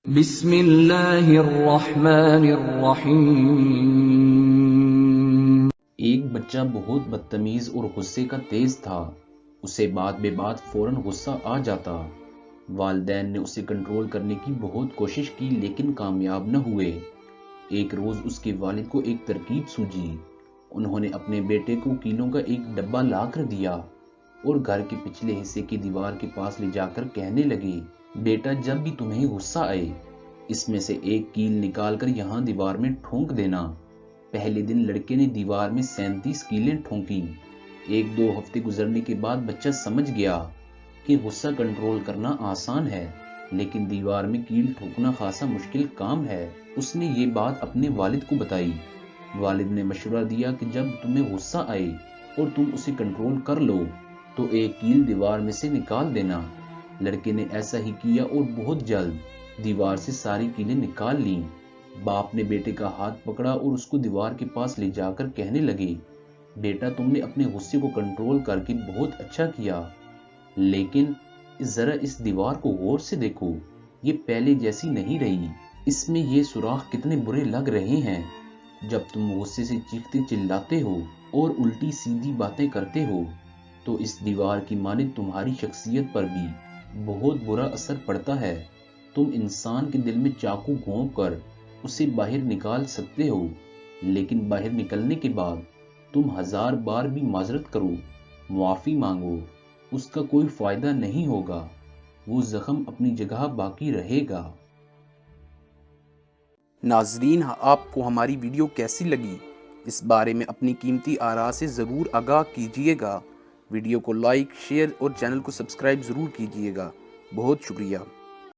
بسم اللہ الرحمن الرحیم۔ ایک بچہ بہت بدتمیز اور غصے کا تیز تھا۔ اسے بات بے بات فوراً غصہ آ جاتا۔ والدین نے اسے کنٹرول کرنے کی بہت کوشش کی لیکن کامیاب نہ ہوئے۔ ایک روز اس کے والد کو ایک ترکیب سوجھی۔ انہوں نے اپنے بیٹے کو کیلوں کا ایک ڈبہ لا کر دیا اور گھر کے پچھلے حصے کی دیوار کے پاس لے جا کر کہنے لگے، بیٹا جب بھی تمہیں غصہ آئے اس میں سے ایک کیل نکال کر یہاں دیوار میں ٹھونک دینا۔ پہلے دن لڑکے نے دیوار میں 37 کیلیں ٹھونکیں۔ 1-2 ہفتے گزرنے کے بعد بچہ سمجھ گیا کہ غصہ کنٹرول کرنا آسان ہے لیکن دیوار میں کیل ٹھونکنا خاصا مشکل کام ہے۔ اس نے یہ بات اپنے والد کو بتائی۔ والد نے مشورہ دیا کہ جب تمہیں غصہ آئے اور تم اسے کنٹرول کر لو تو ایک کیل دیوار میں سے نکال دینا۔ لڑکے نے ایسا ہی کیا اور بہت جلد دیوار سے ساری کیلیں نکال لیں۔ باپ نے بیٹے کا ہاتھ پکڑا اور اس کو دیوار کے پاس لے جا کر کہنے لگے، بیٹا تم نے اپنے غصے کو کنٹرول کر کے بہت اچھا کیا، لیکن ذرا اس دیوار کو غور سے دیکھو، یہ پہلے جیسی نہیں رہی۔ اس میں یہ سوراخ کتنے برے لگ رہے ہیں۔ جب تم غصے سے چیختے چلاتے ہو اور الٹی سیدھی باتیں کرتے ہو تو اس دیوار کی مانند تمہاری شخصیت پر بھی بہت برا اثر پڑتا ہے۔ تم انسان کے دل میں چاقو گھونپ کر اسے باہر نکال سکتے ہو لیکن باہر نکلنے کے بعد تم 1000 بار بھی معذرت کرو، معافی مانگو، اس کا کوئی فائدہ نہیں ہوگا، وہ زخم اپنی جگہ باقی رہے گا۔ ناظرین، آپ کو ہماری ویڈیو کیسی لگی؟ اس بارے میں اپنی قیمتی آراء سے ضرور آگاہ کیجیے گا۔ ویڈیو کو لائک، شیئر اور چینل کو سبسکرائب ضرور کیجیے گا۔ بہت شکریہ۔